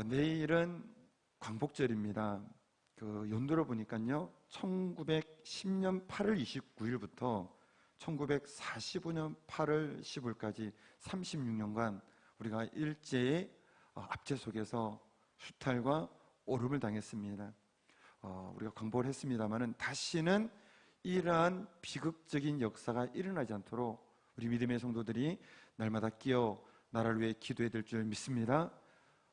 내일은 광복절입니다. 그 연도로 보니까요, 1910년 8월 29일부터 1945년 8월 15일까지 36년간 우리가 일제의 압제 속에서 수탈과 오름을 당했습니다. 우리가 광복을 했습니다마는 다시는 이러한 비극적인 역사가 일어나지 않도록 우리 믿음의 성도들이 날마다 끼어 나라를 위해 기도해야 될 줄 믿습니다.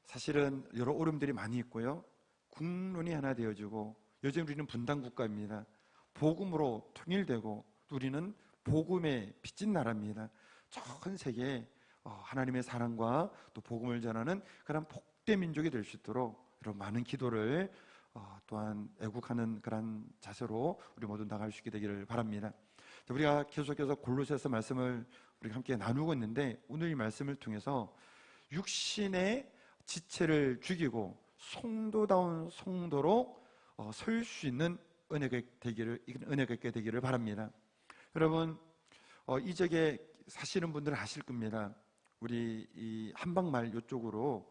사실은 여러 오름들이 많이 있고요, 국론이 하나 되어지고, 요즘 우리는 분단 국가입니다. 복음으로 통일되고, 우리는 복음에 빚진 나라입니다. 전 세계에 하나님의 사랑과 또 복음을 전하는 그런 복된 민족이 될 수 있도록 여러분 많은 기도를 또한 애국하는 그런 자세로 우리 모두 나갈 수 있게 되기를 바랍니다. 우리가 계속해서 골로새서 말씀을 우리가 함께 나누고 있는데, 오늘 이 말씀을 통해서 육신의 지체를 죽이고 성도다운 성도로 설 수 있는 은혜가 있게 되기를 바랍니다. 여러분, 이적에 사시는 분들은 아실 겁니다. 우리 이 한방말 이쪽으로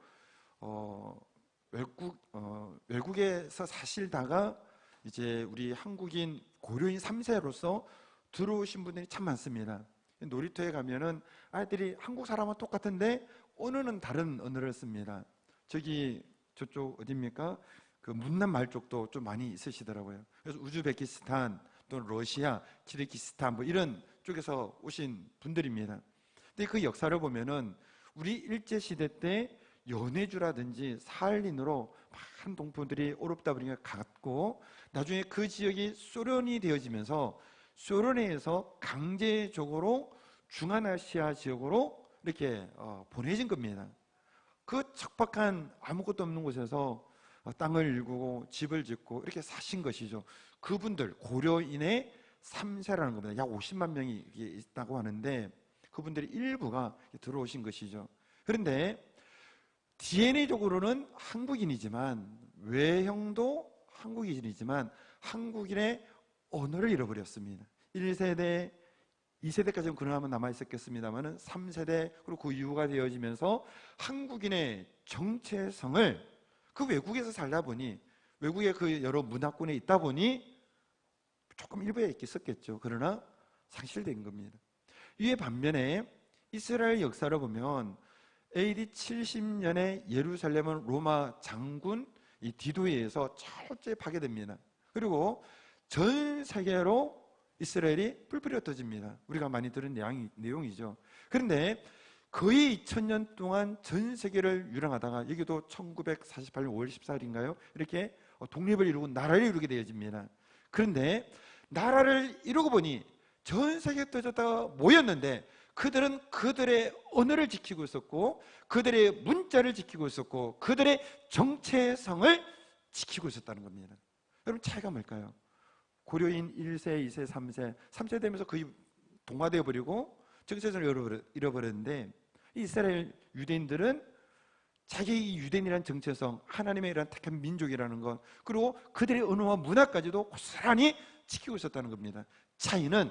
외국에서 사실다가 이제 우리 한국인 고려인 3세로서 들어오신 분들이 참 많습니다. 놀이터에 가면은 아이들이 한국 사람은 똑같은데 언어는 다른 언어를 씁니다. 저쪽 어디입니까? 그 문남 말 쪽도 좀 많이 있으시더라고요. 그래서 우즈베키스탄 또는 러시아, 키르기스탄 뭐 이런 쪽에서 오신 분들입니다. 근데 그 역사를 보면은 우리 일제 시대 때 연해주라든지 사할린으로 많은 동포들이 오르다 보니까 갔고, 나중에 그 지역이 소련이 되어지면서 소련에서 강제적으로 중앙아시아 지역으로 이렇게 보내진 겁니다. 그 척박한 아무것도 없는 곳에서 땅을 일구고 집을 짓고 이렇게 사신 것이죠. 그분들 고려인의 3세라는 겁니다. 약 50만 명이 있다고 하는데 그분들이 일부가 들어오신 것이죠. 그런데 DNA적으로는 한국인이지만, 외형도 한국인이지만 한국인의 언어를 잃어버렸습니다. 1세대, 2세대까지는 그나마 남아있었겠습니다만 3세대 그리고 그 이후가 되어지면서 한국인의 정체성을 그 외국에서 살다 보니, 외국의 그 여러 문화권에 있다 보니 조금 일부에 있었겠죠. 그러나 상실된 겁니다. 이에 반면에 이스라엘 역사를 보면 AD 70년에 예루살렘은 로마 장군 이 디도에 의해서 철저히 파괴됩니다. 그리고 전 세계로 이스라엘이 뿔뿔이 흩어집니다. 우리가 많이 들은 내용이죠. 그런데 거의 2000년 동안 전 세계를 유랑하다가 여기도 1948년 5월 14일인가요? 이렇게 독립을 이루고 나라를 이루게 되어집니다. 그런데 나라를 이루고 보니 전 세계에 터졌다가 모였는데 그들은 그들의 언어를 지키고 있었고, 그들의 문자를 지키고 있었고, 그들의 정체성을 지키고 있었다는 겁니다. 여러분, 차이가 뭘까요? 고려인 1세, 2세, 3세 되면서 거의 동화되어 버리고 정체성을 잃어버렸는데, 이스라엘 유대인들은 자기 유대인이라는 정체성, 하나님의 이런 택한 민족이라는 것, 그리고 그들의 언어와 문화까지도 고스란히 지키고 있었다는 겁니다. 차이는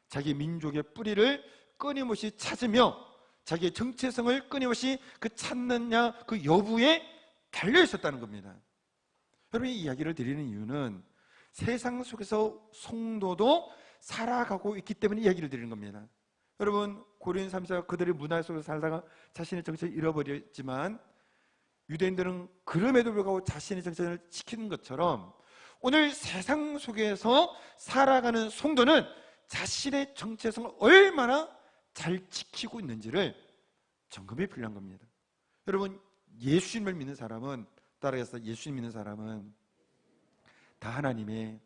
자기 민족의 뿌리를 끊임없이 찾으며 자기의 정체성을 끊임없이 그 찾느냐 그 여부에 달려 있었다는 겁니다. 여러분, 이 이야기를 드리는 이유는 세상 속에서 성도도 살아가고 있기 때문에 이야기를 드리는 겁니다. 여러분, 고려인 3세가 그들의 문화 속에서 살다가 자신의 정체를 잃어버렸지만 유대인들은 그럼에도 불구하고 자신의 정체를 지키는 것처럼 오늘 세상 속에서 살아가는 성도는 자신의 정체성을 얼마나 잘 지키고 있는지를 점검이 필요한 겁니다. 여러분, 예수님을 믿는 사람은, 따라해서 예수님 믿는 사람은 다 하나님의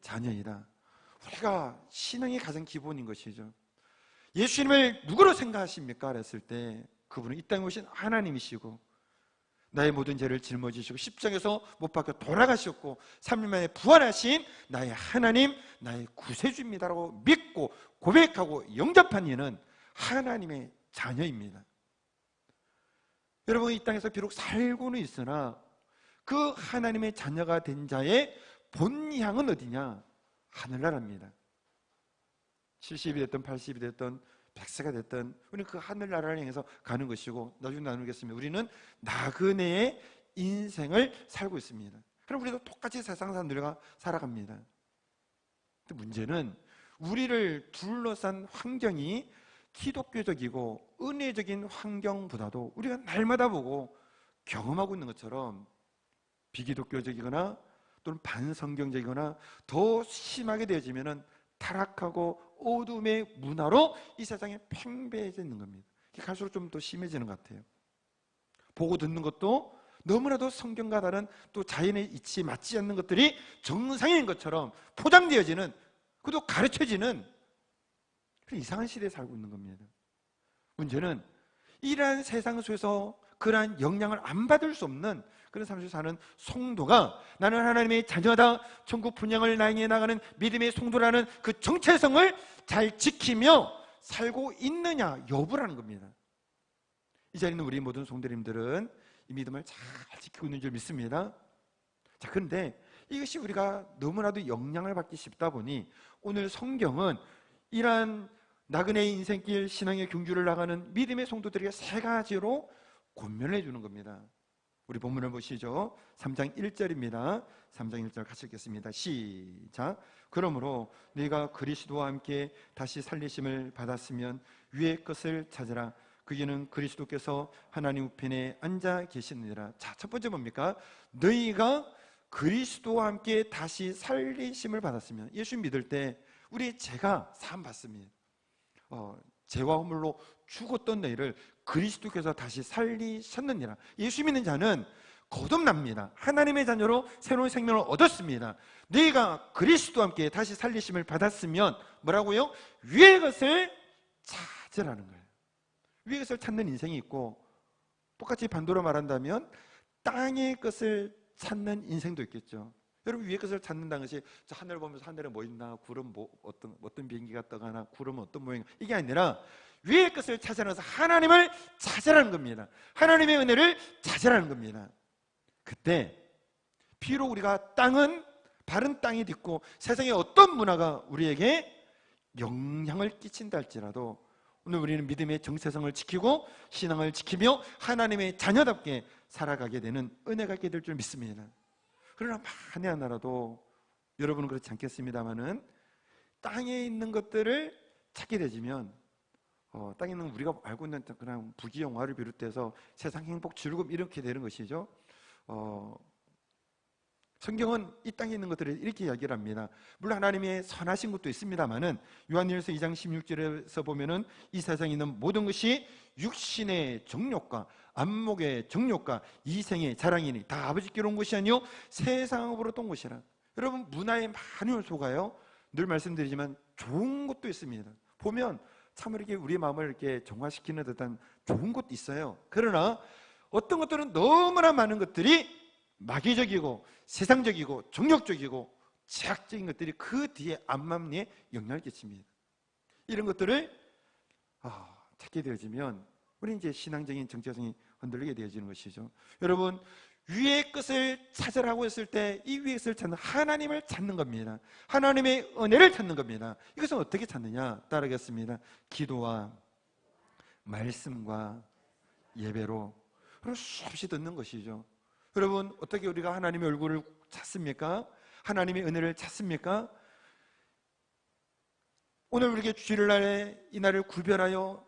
자녀이다. 우리가 신앙의 가장 기본인 것이죠. 예수님을 누구로 생각하십니까? 그랬을 때 그분은 이 땅에 오신 하나님이시고 나의 모든 죄를 짊어지시고 십자가에서 못 박혀 돌아가셨고 3일 만에 부활하신 나의 하나님, 나의 구세주입니다라고 믿고 고백하고 영접한 이는 하나님의 자녀입니다. 여러분, 이 땅에서 비록 살고는 있으나 그 하나님의 자녀가 된 자의 본향은 어디냐? 하늘나라입니다. 70이 됐든 80이 됐든 백세가 됐든 우리는 그 하늘나라를 향해서 가는 것이고, 나중에 나누겠습니다. 우리는 나그네의 인생을 살고 있습니다. 그럼 우리도 똑같이 세상 사람들과 살아갑니다. 근데 문제는 우리를 둘러싼 환경이 기독교적이고 은혜적인 환경보다도 우리가 날마다 보고 경험하고 있는 것처럼 비기독교적이거나 또는 반성경적이거나 더 심하게 되어지면은 타락하고 어둠의 문화로 이 세상에 팽배해져 있는 겁니다. 갈수록 좀 더 심해지는 것 같아요. 보고 듣는 것도 너무나도 성경과 다른 또 자연의 이치에 맞지 않는 것들이 정상인 것처럼 포장되어지는, 그것도 가르쳐지는 그런 이상한 시대에 살고 있는 겁니다. 문제는 이러한 세상 속에서 그러한 영향을 안 받을 수 없는 그런 삶을 사는 성도가 나는 하나님의 자녀다, 천국 분양을 향해 나가는 믿음의 성도라는 그 정체성을 잘 지키며 살고 있느냐 여부라는 겁니다. 이 자리에 있는 우리 모든 성도님들은 이 믿음을 잘 지키고 있는 줄 믿습니다. 자, 그런데 이것이 우리가 너무나도 영향을 받기 쉽다 보니 오늘 성경은 이러한 나그네의 인생길 신앙의 경주를 나가는 믿음의 성도들에게 세 가지로 권면을 해주는 겁니다. 우리 본문을 보시죠. 3장 1절입니다. 3장 1절 같이 읽겠습니다. 시작. 그러므로 네가 그리스도와 함께 다시 살리심을 받았으면 위의 것을 찾으라. 그게는 그리스도께서 하나님 우편에 앉아 계시느니라. 자, 첫 번째 뭡니까? 너희가 그리스도와 함께 다시 살리심을 받았으면, 예수 믿을 때 우리의 죄가 사함받습니다. 죄와 허물로 죽었던 너희를 그리스도께서 다시 살리셨느니라. 예수 믿는 자는 거듭납니다. 하나님의 자녀로 새로운 생명을 얻었습니다. 너희가 그리스도와 함께 다시 살리심을 받았으면 뭐라고요? 위의 것을 찾으라는 거예요. 위의 것을 찾는 인생이 있고, 똑같이 반대로 말한다면 땅의 것을 찾는 인생도 있겠죠. 여러분, 위의 것을 찾는다는 것이 저 하늘 보면서 하늘에 뭐 있나, 구름 어떤 비행기가 떠가나, 구름은 어떤 모양, 이게 아니라 위의 것을 찾아내서 하나님을 찾으라는 겁니다. 하나님의 은혜를 찾으라는 겁니다. 그때 비록 우리가 땅은 바른 땅이 있고 세상에 어떤 문화가 우리에게 영향을 끼친다 할지라도 오늘 우리는 믿음의 정체성을 지키고 신앙을 지키며 하나님의 자녀답게 살아가게 되는 은혜가 있게 될 줄 믿습니다. 그러나 만에 하나라도 여러분은 그렇지 않겠습니다만은 땅에 있는 것들을 찾게 되지면 땅에 있는 우리가 알고 있는 그냥 부귀영화를 비롯해서 세상 행복, 즐거움 이렇게 되는 것이죠. 성경은 이 땅에 있는 것들을 이렇게 이야기를 합니다. 물론 하나님의 선하신 것도 있습니다만은 요한일서 2장 16절에서 보면은 이 세상에 있는 모든 것이 육신의 정욕과 안목의 정욕과 이생의 자랑이니 다 아버지께로 온 것이 아니요 세상으로부터 온 것이라. 여러분, 문화의 많은 요소가요, 늘 말씀드리지만 좋은 것도 있습니다. 보면 참 이렇게 우리 마음을 이렇게 정화시키는 듯한 좋은 것도 있어요. 그러나 어떤 것들은 너무나 많은 것들이 마귀적이고 세상적이고 정욕적이고 제약적인 것들이 그 뒤에 암암리에 영향을 끼칩니다. 이런 것들을 찾게 되어지면 우리 이제 신앙적인 정체성이 흔들리게 되어지는 것이죠. 여러분, 위의 것을 찾으라고 했을 때 이 위의 것을 찾는 하나님을 찾는 겁니다. 하나님의 은혜를 찾는 겁니다. 이것은 어떻게 찾느냐? 따르겠습니다. 기도와 말씀과 예배로 수없이 듣는 것이죠. 여러분, 어떻게 우리가 하나님의 얼굴을 찾습니까? 하나님의 은혜를 찾습니까? 오늘 우리에게 주일날에 이 날을 구별하여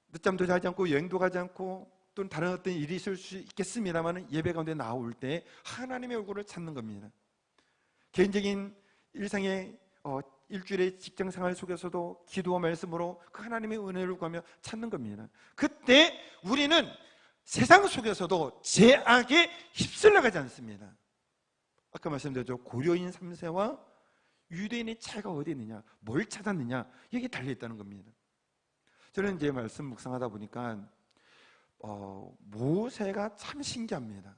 늦잠도 자지 않고 여행도 가지 않고 또는 다른 어떤 일이 있을 수 있겠습니다만 예배 가운데 나올 때 하나님의 얼굴을 찾는 겁니다. 개인적인 일상의 일주일의 직장생활 속에서도 기도와 말씀으로 그 하나님의 은혜를 구하며 찾는 겁니다. 그때 우리는 세상 속에서도 죄악에 휩쓸려가지 않습니다. 아까 말씀드렸죠. 고려인 3세와 유대인의 차이가 어디 있느냐, 뭘 찾았느냐, 여기 달려있다는 겁니다. 저는 이제 말씀 묵상하다 보니까 모세가 참 신기합니다.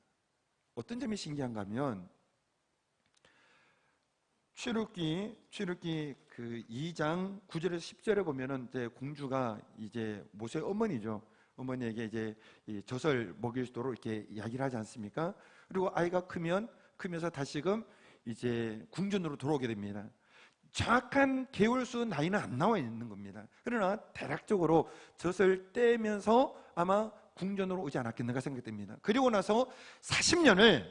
어떤 점이 신기한가 하면 출애굽기 그 2장 9절에서 10절에 보면은 이제 공주가 이제 모세의 어머니죠. 어머니에게 이제 이 젖을 먹일 수 있도록 이렇게 이야기를 하지 않습니까? 그리고 아이가 크면서 다시금 이제 궁전으로 돌아오게 됩니다. 정확한 개월수 나이는 안 나와 있는 겁니다. 그러나 대략적으로 젖을 떼면서 아마 궁전으로 오지 않았겠는가 생각됩니다. 그리고 나서 40년을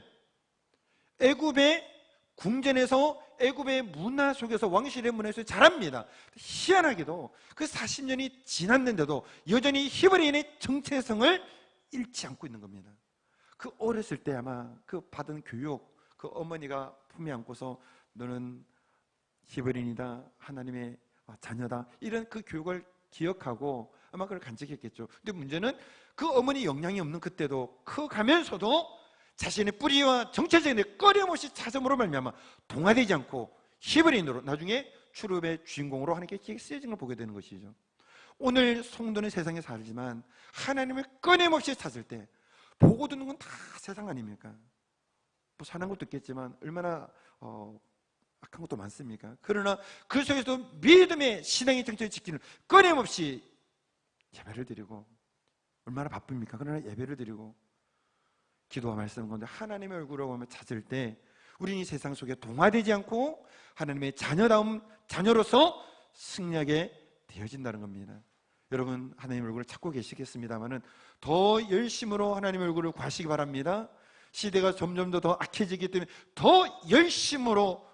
애굽의 궁전에서 애굽의 문화 속에서 왕실의 문화에서 자랍니다. 희한하게도 그 40년이 지났는데도 여전히 히브리인의 정체성을 잃지 않고 있는 겁니다. 그 어렸을 때 아마 그 받은 교육, 그 어머니가 품에 안고서 너는 히브리인이다, 하나님의 자녀다, 이런 그 교육을 기억하고 아마 그걸 간직했겠죠. 근데 문제는 그 어머니 영향이 없는 그때도 커가면서도 자신의 뿌리와 정체적인 꺼림없이 찾음으로 말미암아 동화되지 않고 히브리인으로 나중에 출애굽의 주인공으로 하나님께 쓰여진 걸 보게 되는 것이죠. 오늘 성도는 세상에 살지만 하나님을 꺼림없이 찾을 때 보고 듣는 건 다 세상 아닙니까? 뭐 사는 것도 있겠지만 얼마나 악한 것도 많습니까? 그러나 그 속에서도 믿음의 신앙의 정체를 지키는 끊임없이 예배를 드리고, 얼마나 바쁩니까? 그러나 예배를 드리고 기도와 말씀 가운데 하나님의 얼굴을 보며 찾을 때 우리는 이 세상 속에 동화되지 않고 하나님의 자녀로서 승리하게 되어진다는 겁니다. 여러분, 하나님의 얼굴을 찾고 계시겠습니다만은 더 열심으로 하나님의 얼굴을 구하시기 바랍니다. 시대가 점점 더 악해지기 때문에 더 열심으로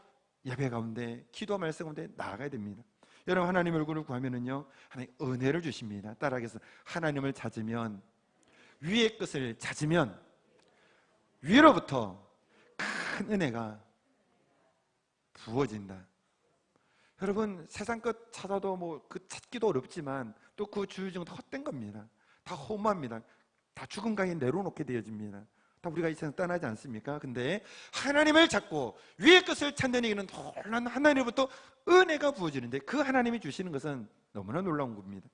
예배 가운데, 기도와 말씀 가운데 나아가야 됩니다. 여러분, 하나님의 얼굴을 구하면은요, 하나님 은혜를 주십니다. 따라하겠습니다. 하나님을 찾으면, 위의 것을 찾으면 위로부터 큰 은혜가 부어진다. 여러분, 세상 것 찾아도 뭐 그 찾기도 어렵지만 또 그 주의정도 헛된 겁니다. 다 허무합니다. 다 죽은 강에 내려놓게 되어집니다. 다 우리가 이 세상 떠나지 않습니까? 근데 하나님을 찾고 위의 것을 찾는 얘기는 놀라운 하나님으로부터 은혜가 부어지는데, 그 하나님이 주시는 것은 너무나 놀라운 겁니다.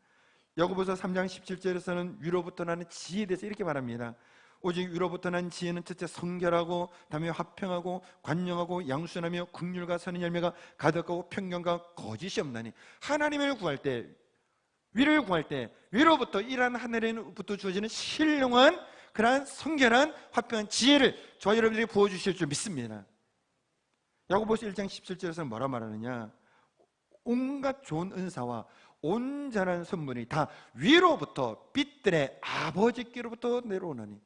야고보서 3장 17절에서는 위로부터 나는 지혜에 대해서 이렇게 말합니다. 오직 위로부터 난 지혜는 첫째 성결하고, 다음에 화평하고, 관용하고, 양순하며, 긍휼과 선의 열매가 가득하고, 편견과 거짓이 없나니. 하나님을 구할 때, 위를 구할 때 위로부터, 이러한 하늘에부터 주어지는 신령한 그러한 성결한 화평한 지혜를 저와 여러분들이 부어주실 줄 믿습니다. 야고보서 1장 17절에서는 뭐라 말하느냐? 온갖 좋은 은사와 온전한 선물이 다 위로부터 빛들의 아버지께로부터 내려오나니.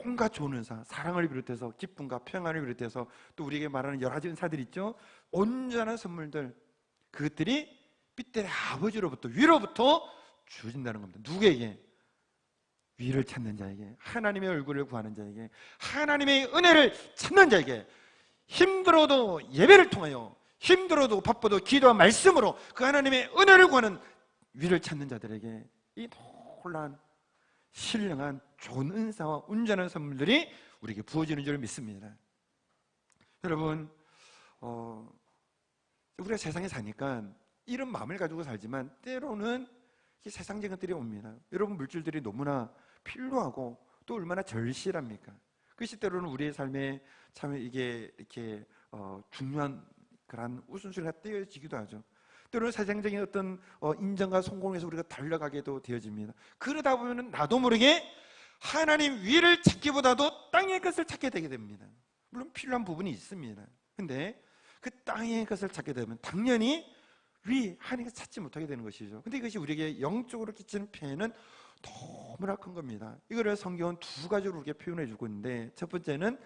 온갖 좋은 은사, 사랑을 비롯해서 기쁨과 평안을 비롯해서 또 우리에게 말하는 여러 가지 은사들이 있죠. 온전한 선물들, 그것들이 빛들의 아버지로부터, 위로부터 주어진다는 겁니다. 누구에게? 위를 찾는 자에게, 하나님의 얼굴을 구하는 자에게, 하나님의 은혜를 찾는 자에게. 힘들어도 예배를 통하여, 힘들어도 바빠도 기도와 말씀으로 그 하나님의 은혜를 구하는 위를 찾는 자들에게 이 놀라운 신령한 좋은 은사와 온전한 선물들이 우리에게 부어지는 줄 믿습니다. 여러분, 우리가 세상에 사니까 이런 마음을 가지고 살지만 때로는 세상적인 것들이 옵니다. 여러분, 물질들이 너무나 필요하고 또 얼마나 절실합니까? 그것이 때로는 우리의 삶에 참 이게 이렇게 중요한 그런 우선순위가 떼어지기도 하죠. 때로는 세상적인 어떤 인정과 성공에서 우리가 달려가게도 되어집니다. 그러다 보면 나도 모르게 하나님 위를 찾기보다도 땅의 것을 찾게 되게 됩니다. 물론 필요한 부분이 있습니다. 근데 그 땅의 것을 찾게 되면 당연히 위, 하나님을 찾지 못하게 되는 것이죠. 근데 이것이 우리에게 영적으로 끼치는 피해는 너무나 큰 겁니다. 이거를 성경은 두 가지로 우리에게 표현해 주고 있는데, 첫 번째는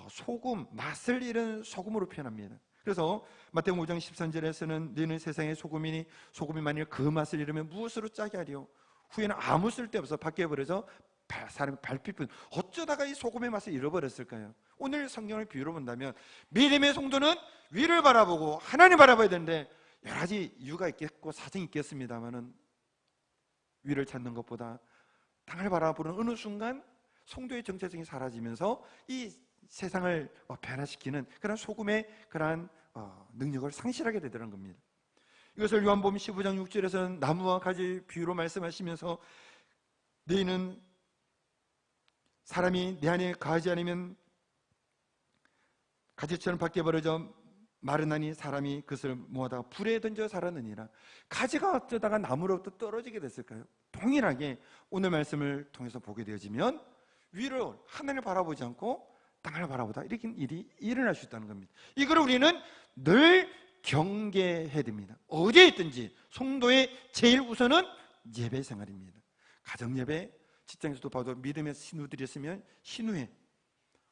소금, 맛을 잃은 소금으로 표현합니다. 그래서 마태복음 5장 13절에서는 너희는 세상의 소금이니 소금이 만일 그 맛을 잃으면 무엇으로 짜게 하리요? 후에는 아무 쓸데없어 밖에 버려져 사람이 밟힐뿐. 어쩌다가 이 소금의 맛을 잃어버렸을까요? 오늘 성경을 비유로 본다면 믿음의 성도는 위를 바라보고 하나님 바라봐야 되는데, 여러 가지 이유가 있겠고 사정이 있겠습니다만은 위를 찾는 것보다 땅을 바라보는 어느 순간 성도의 정체성이 사라지면서 이 세상을 변화시키는 그런 소금의 그러한 능력을 상실하게 되더라는 겁니다. 이것을 요한복음 15장 6절에서는 나무와 가지 비유로 말씀하시면서 너희는 사람이 내 안에 가지 않으면 가지처럼 밖에 버려져 마르나니 사람이 그것을 모아다가 불에 던져 살았느니라. 가지가 어쩌다가 나무로부터 떨어지게 됐을까요? 동일하게 오늘 말씀을 통해서 보게 되어지면 위로 하늘을 바라보지 않고 땅을 바라보다 이렇게 일이 일어날 수 있다는 겁니다. 이걸 우리는 늘 경계해야 됩니다. 어디에 있든지 성도의 제일 우선은 예배 생활입니다. 가정 예배, 직장에서도 봐도 믿음의 신우들이 있으면 신우회,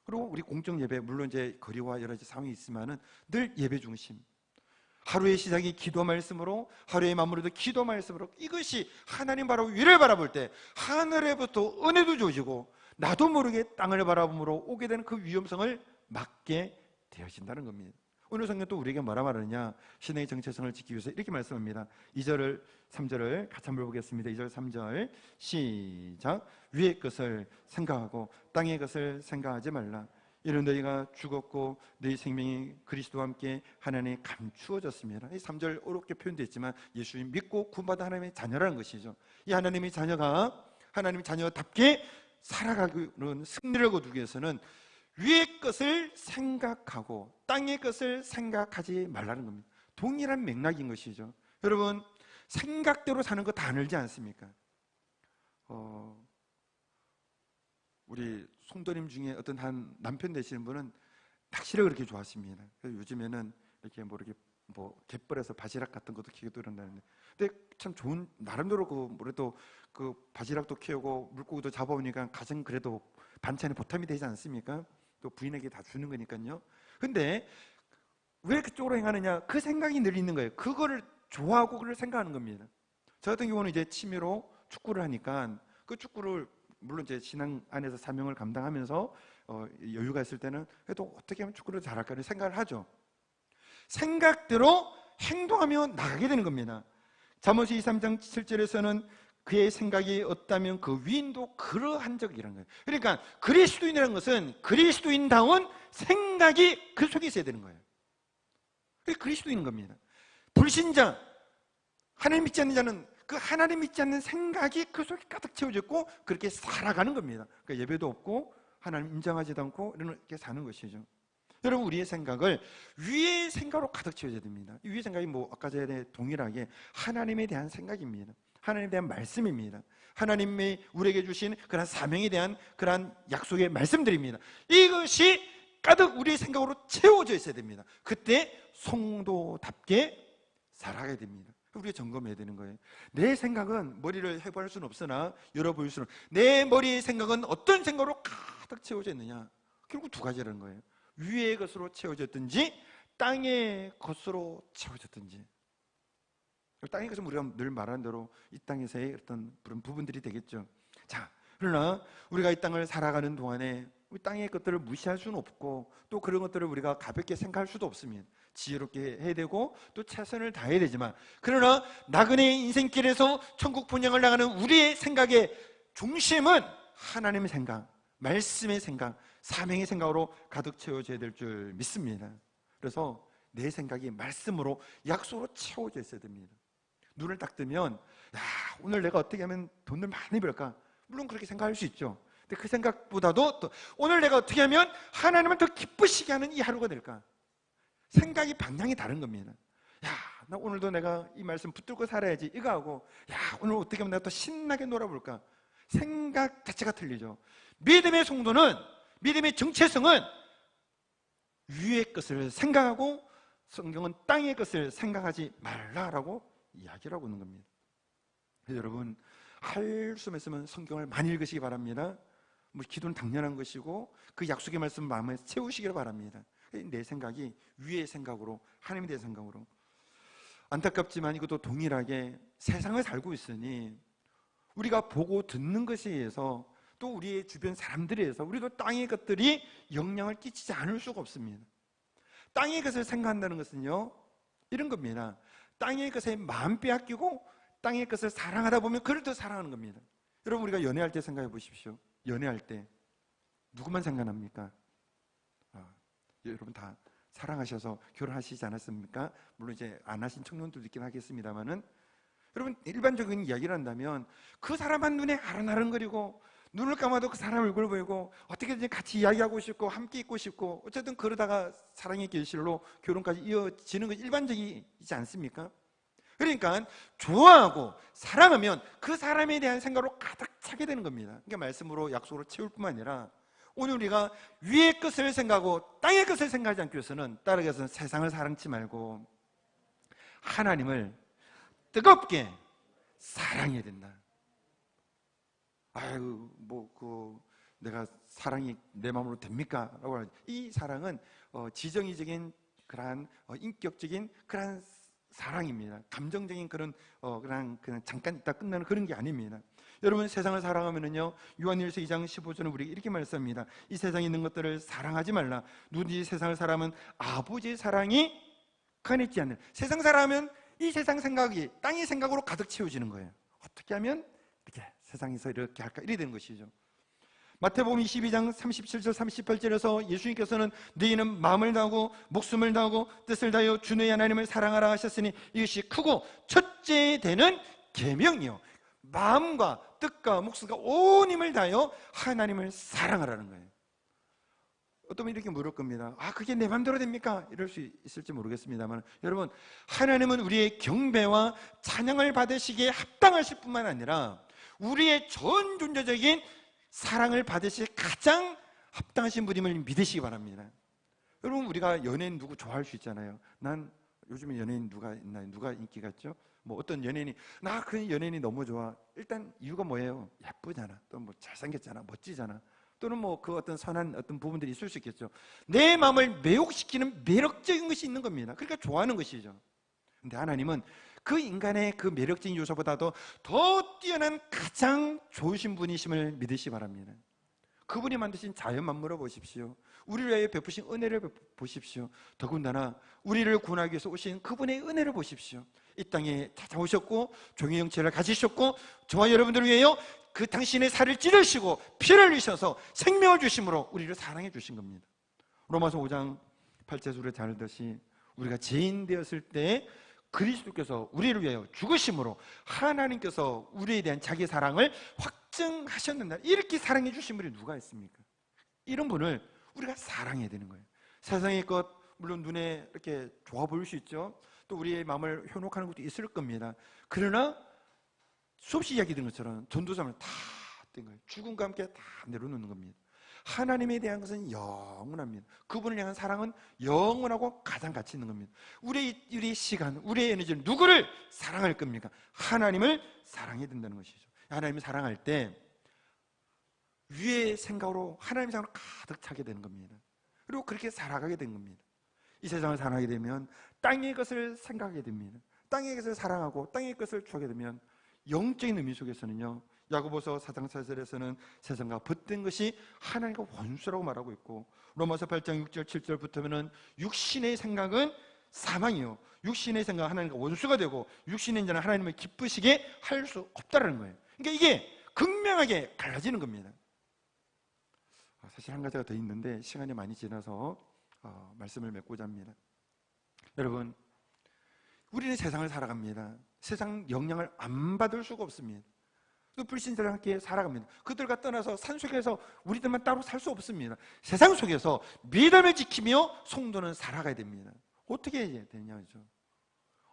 그리고 우리 공적 예배, 물론 이제 거리와 여러 가지 상황이 있지만은 늘 예배 중심. 하루의 시작이 기도 말씀으로, 하루의 마무리도 기도 말씀으로, 이것이 하나님 바라보고 위를 바라볼 때 하늘에부터 은혜도 주어지고 나도 모르게 땅을 바라봄으로 오게 되는 그 위험성을 막게 되어진다는 겁니다. 오늘 성경 또 우리에게 뭐라 말하느냐, 신의 정체성을 지키기 위해서 이렇게 말씀합니다. 2절 3절을 같이 한번 보겠습니다. 2절 3절 시작. 위의 것을 생각하고 땅의 것을 생각하지 말라. 이는 너희가 죽었고 너희 생명이 그리스도와 함께 하나님에 감추어졌습니다. 이 3절 어렵게 표현되어 있지만 예수님 믿고 구원받은 하나님의 자녀라는 것이죠. 이 하나님의 자녀가 하나님의 자녀답게 살아가는 승리를 거두기 위해서는 위의 것을 생각하고 땅의 것을 생각하지 말라는 겁니다. 동일한 맥락인 것이죠. 여러분, 생각대로 사는 거 다 알지 않습니까? 우리 송도님 중에 어떤 한 남편 되시는 분은 낚시를 그렇게 좋아하십니다. 그래서 요즘에는 이렇게 갯벌에서 바지락 같은 것도 키우고 이런다는데, 근데 참 좋은, 나름대로 그 바지락도 키우고 물고기도 잡아오니까 가정 그래도 반찬에 보탬이 되지 않습니까? 또 부인에게 다 주는 거니까요. 근데 왜 그쪽으로 행하느냐? 그 생각이 늘 있는 거예요. 그거를 좋아하고 그걸 생각하는 겁니다. 저 같은 경우는 이제 취미로 축구를 하니까 그 축구를 물론 제 신앙 안에서 사명을 감당하면서 여유가 있을 때는 그래도 어떻게 하면 축구를 잘할까 생각을 하죠. 생각대로 행동하며 나가게 되는 겁니다. 잠언서 23장 7절에서는 그의 생각이 없다면 그 위인도 그러한 적이라는 거예요. 그러니까 그리스도인이라는 것은 그리스도인다운 생각이 그 속에 있어야 되는 거예요. 그게 그리스도인인 겁니다. 불신자, 하나님 믿지 않는 자는 그 하나님 믿지 않는 생각이 그 속에 가득 채워졌고 그렇게 살아가는 겁니다. 그러니까 예배도 없고 하나님 인정하지도 않고 이렇게 사는 것이죠. 여러분, 우리의 생각을 위의 생각으로 가득 채워야 됩니다. 위의 생각이 아까 전에 동일하게 하나님에 대한 생각입니다. 하나님에 대한 말씀입니다. 하나님이 우리에게 주신 그런 사명에 대한 그런 약속의 말씀들입니다. 이것이 가득 우리의 생각으로 채워져 있어야 됩니다. 그때 성도답게 살아가야 됩니다. 우리가 점검해야 되는 거예요. 내 생각은 머리를 해부할 수는 없으나 열어보일 수는, 내 머리의 생각은 어떤 생각으로 가득 채워져 있느냐? 결국 두 가지라는 거예요. 위의 것으로 채워졌든지 땅의 것으로 채워졌든지. 땅의 것은 우리가 늘 말하는 대로 이 땅에서의 어떤 그런 부분들이 되겠죠. 자, 그러나 우리가 이 땅을 살아가는 동안에 우리 땅의 것들을 무시할 수는 없고 또 그런 것들을 우리가 가볍게 생각할 수도 없습니다. 지혜롭게 해야 되고 또 최선을 다해야 되지만, 그러나 나그네의 인생길에서 천국 본향을 나가는 우리의 생각의 중심은 하나님의 생각, 말씀의 생각, 사명의 생각으로 가득 채워져야 될 줄 믿습니다. 그래서 내 생각이 말씀으로 약속으로 채워져 있어야 됩니다. 눈을 딱 뜨면 오늘 내가 어떻게 하면 돈을 많이 벌까? 물론 그렇게 생각할 수 있죠. 근데 그 생각보다도 또 오늘 내가 어떻게 하면 하나님을 더 기쁘시게 하는 이 하루가 될까? 생각이 방향이 다른 겁니다. 나 오늘도 내가 이 말씀 붙들고 살아야지 이거 하고, 오늘 어떻게 하면 내가 더 신나게 놀아볼까? 생각 자체가 틀리죠. 믿음의 성도는, 믿음의 정체성은 위의 것을 생각하고 성경은 땅의 것을 생각하지 말라라고 이야기를 하고 있는 겁니다. 그래서 여러분, 할 수만 있으면 성경을 많이 읽으시기 바랍니다. 기도는 당연한 것이고 그 약속의 말씀 마음에 채우시기를 바랍니다. 내 생각이 위의 생각으로, 하나님에 대한 생각으로. 안타깝지만 이것도 동일하게 세상을 살고 있으니 우리가 보고 듣는 것에 의해서 또 우리의 주변 사람들에 의해서 우리도 땅의 것들이 영향을 끼치지 않을 수가 없습니다. 땅의 것을 생각한다는 것은요, 이런 겁니다. 땅의 것에 마음 빼앗기고 땅의 것을 사랑하다 보면 그를 더 사랑하는 겁니다. 여러분, 우리가 연애할 때 생각해 보십시오. 연애할 때 누구만 생각합니까? 여러분 다 사랑하셔서 결혼하시지 않았습니까? 물론 이제 안 하신 청년들도 있긴 하겠습니다만은, 여러분, 일반적인 이야기를 한다면 그 사람만 눈에 아른아른거리고 눈을 감아도 그 사람 얼굴 보이고 어떻게든 같이 이야기하고 싶고 함께 있고 싶고 어쨌든 그러다가 사랑의 결실로 결혼까지 이어지는 것이 일반적이지 않습니까? 그러니까 좋아하고 사랑하면 그 사람에 대한 생각으로 가득 차게 되는 겁니다. 그러니까 말씀으로 약속으로 채울 뿐만 아니라 오늘 우리가 위의 것을 생각하고 땅의 것을 생각하지 않기 위해서는, 따라가서 세상을 사랑치 말고 하나님을 뜨겁게 사랑해야 된다. 아유, 내가 사랑이 내 마음으로 됩니까? 라고 하죠. 이 사랑은 지정의적인 그러한 인격적인 그러한 사랑입니다. 감정적인 그냥 잠깐 있다 끝나는 그런 게 아닙니다. 여러분, 세상을 사랑하면은요, 요한일서 2장 15절은 우리에게 이렇게 말씀합니다. 이 세상에 있는 것들을 사랑하지 말라. 누구든지 세상을 사랑하면 아버지의 사랑이 그 있지 않는. 세상 사랑하면 이 세상 생각이 땅의 생각으로 가득 채워지는 거예요. 어떻게 하면 이렇게 세상에서 이렇게 할까? 이래 되는 것이죠. 마태복음 22장 37절 38절에서 예수님께서는 너희는 마음을 다하고 목숨을 다하고 뜻을 다하여 주 너희 하나님을 사랑하라 하셨으니 이것이 크고 첫째 되는 계명이요, 마음과 뜻과 목숨과 온 힘을 다하여 하나님을 사랑하라는 거예요. 어떤 분이 이렇게 물을 겁니다. 그게 내 맘대로 됩니까? 이럴 수 있을지 모르겠습니다만, 여러분, 하나님은 우리의 경배와 찬양을 받으시기에 합당하실 뿐만 아니라 우리의 전 존재적인 사랑을 받으실 가장 합당하신 분임을 믿으시기 바랍니다. 여러분, 우리가 연예인 누구 좋아할 수 있잖아요. 난 요즘에 연예인 누가 있나요? 누가 인기가 있죠? 어떤 연예인이, 나 그 연예인이 너무 좋아. 일단 이유가 뭐예요? 예쁘잖아. 또 잘생겼잖아. 멋지잖아. 또는 그 어떤 선한 어떤 부분들이 있을 수 있겠죠. 내 마음을 매혹시키는 매력적인 것이 있는 겁니다. 그러니까 좋아하는 것이죠. 근데 하나님은 그 인간의 그 매력적인 요소보다도 더 뛰어난 가장 좋으신 분이심을 믿으시기 바랍니다. 그분이 만드신 자연 만물을 보십시오. 우리를 위하여 베푸신 은혜를 보십시오. 더군다나 우리를 구원하기 위해서 오신 그분의 은혜를 보십시오. 이 땅에 찾아오셨고 종의 형체를 가지셨고 저와 여러분들을 위하여 그 당신의 살을 찌르시고 피를 흘리셔서 생명을 주심으로 우리를 사랑해 주신 겁니다. 로마서 5장 8절에 우리가 잘 알듯이 우리가 죄인 되었을 때 그리스도께서 우리를 위하여 죽으심으로 하나님께서 우리에 대한 자기 사랑을 확증하셨는다. 이렇게 사랑해 주신 분이 누가 있습니까? 이런 분을 우리가 사랑해야 되는 거예요. 세상의 것 물론 눈에 이렇게 좋아 보일 수 있죠. 또 우리의 마음을 현혹하는 것도 있을 겁니다. 그러나 수없이 이야기된 것처럼 전도자는 다 된 거예요. 죽음과 함께 다 내려놓는 겁니다. 하나님에 대한 것은 영원합니다. 그분을 향한 사랑은 영원하고 가장 가치 있는 겁니다. 우리의 시간, 우리의 에너지는 누구를 사랑할 겁니까? 하나님을 사랑해야 된다는 것이죠. 하나님을 사랑할 때 위의 생각으로 하나님 생각으로 가득 차게 되는 겁니다. 그리고 그렇게 살아가게 된 겁니다. 이 세상을 사랑하게 되면 땅의 것을 생각하게 됩니다. 땅의 것을 사랑하고 땅의 것을 추하게 되면 영적인 의미 속에서는요, 야고보서 4장 4절에서는 세상과 벗된 것이 하나님과 원수라고 말하고 있고, 로마서 8장 6절 7절부터는 육신의 생각은 사망이요, 육신의 생각은 하나님과 원수가 되고 육신의 자는 하나님을 기쁘시게 할 수 없다는 거예요. 그러니까 이게 극명하게 갈라지는 겁니다. 사실 한 가지가 더 있는데 시간이 많이 지나서 말씀을 맺고자 합니다. 여러분, 우리는 세상을 살아갑니다. 세상 영향을 안 받을 수가 없습니다. 또 불신자랑 함께 살아갑니다. 그들과 떠나서 산속에서 우리들만 따로 살 수 없습니다. 세상 속에서 믿음을 지키며 성도는 살아가야 됩니다. 어떻게 해야 되냐죠.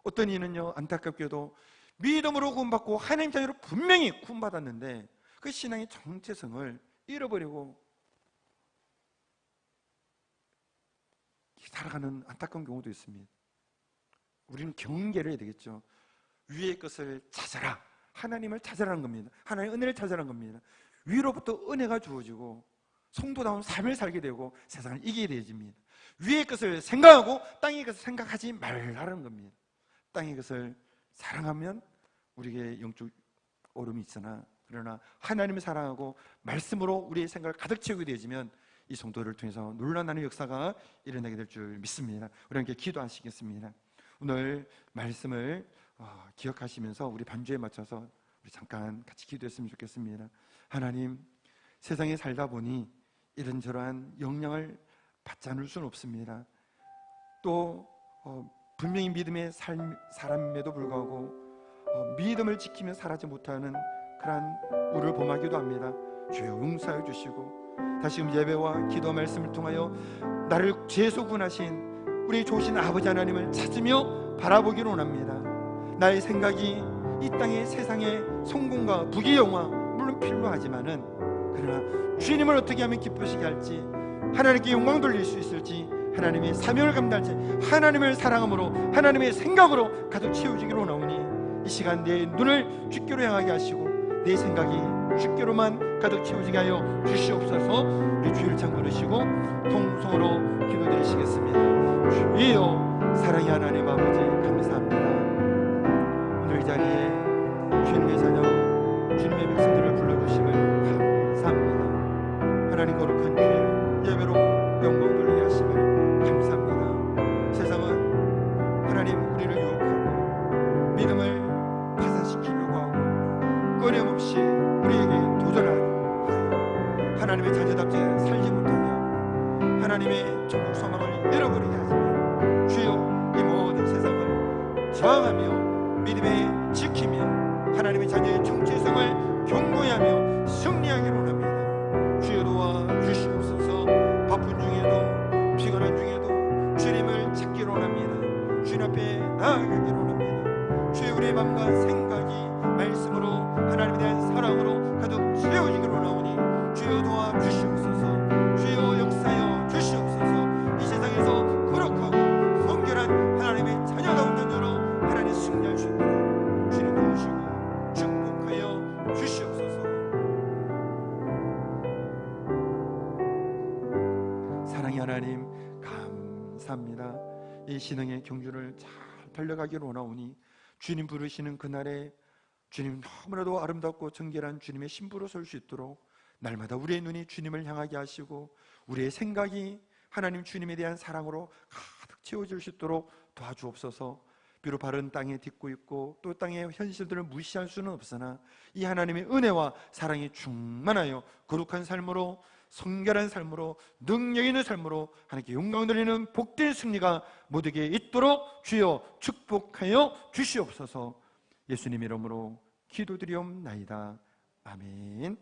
어떤 이는요, 안타깝게도 믿음으로 구원받고 하나님 자녀로 분명히 구원받았는데 그 신앙의 정체성을 잃어버리고 살아가는 안타까운 경우도 있습니다. 우리는 경계를 해야 되겠죠. 위의 것을 찾아라. 하나님을 찾아라는 겁니다. 하나님의 은혜를 찾아라는 겁니다. 위로부터 은혜가 주어지고 성도다운 삶을 살게 되고 세상을 이기게 되어집니다. 위의 것을 생각하고 땅의 것을 생각하지 말라는 겁니다. 땅의 것을 사랑하면 우리에게 영적 어려움이 있으나, 그러나 하나님을 사랑하고 말씀으로 우리의 생각을 가득 채우게 되어지면 이 성도를 통해서 놀라운 역사가 일어나게 될 줄 믿습니다. 우리 함께 기도하시겠습니다. 오늘 말씀을 기억하시면서 우리 반주에 맞춰서 우리 잠깐 같이 기도했으면 좋겠습니다. 하나님, 세상에 살다 보니 이런저런 영향을 받지 않을 수는 없습니다. 또 분명히 믿음의 사람임에도 불구하고 믿음을 지키며 살아지 못하는 그러한 우리를 범하기도 합니다. 주여 용서해 주시고 다시금 예배와 기도 말씀을 통하여 나를 죄에서 구원하신 우리 좋으신 아버지 하나님을 찾으며 바라보기를 원합니다. 나의 생각이 이 땅의 세상의 성공과 부귀영화 물론 필요하지만은 그러나 주님을 어떻게 하면 기쁘시게 할지, 하나님께 영광 돌릴 수 있을지, 하나님의 사명을 감당할지, 하나님을 사랑함으로 하나님의 생각으로 가득 채워지기로 원하오니 이 시간 내 눈을 주께로 향하게 하시고 내 생각이 주께로만 가득 채워지게 하여 주시옵소서. 우리 주를 창 부르시고 통성으로 기도드리시겠습니다. 주여, 사랑의 하나님 아버지 감사합니다. 오늘 이 자리에 주님의 자녀, 주님의 백성들을 불러주심을 감사합니다. 하나님 거룩한 주의 예배로 영광 돌리게 하심을 감사합니다. 세상은 하나님 우리를 유혹하고 믿음을 파산시키려고 하고 꺼림없이 우리에게 도전하여 하나님의 자녀답게 살지 못하며 하나님의 천국 소망을 잃어버리게 하지만 주여, 이 모든 세상을 저항하며 믿음에 지키며 하나님의 자녀의 정체성을 견고히 하며 승리하기로 합니다. 주여 도와 주시옵소서. 바쁜 중에도 피곤한 중에도 주님을 찾기로 합니다. 주님 앞에 나아가기로 합니다. 주여, 우리의 마음과 생각이 말씀으로 하나님에 대한 사랑으로 가득 채워지기로 나오니 주여 도와 주시옵소서. 주여 역사여 주시옵소서. 이 세상에서 거룩하고 성결한 하나님의 자녀다운 자녀로 하나님 승리할 수 있도록 주님 도우시고 축복하여 주시옵소서. 사랑의 하나님 감사합니다. 이 신앙의 경주를 잘 달려가기로 원하오니 주님 부르시는 그날에 주님 너무나도 아름답고 정결한 주님의 신부로 설 수 있도록 날마다 우리의 눈이 주님을 향하게 하시고 우리의 생각이 하나님 주님에 대한 사랑으로 가득 채워질 수 있도록 도와주옵소서. 비록 바른 땅에 딛고 있고 또 땅의 현실들을 무시할 수는 없으나 이 하나님의 은혜와 사랑이 충만하여 거룩한 삶으로, 성결한 삶으로, 능력 있는 삶으로 하나님께 영광 돌리는 복된 승리가 모두에게 있도록 주여 축복하여 주시옵소서. 예수님 이름으로 기도드리옵나이다. 아멘.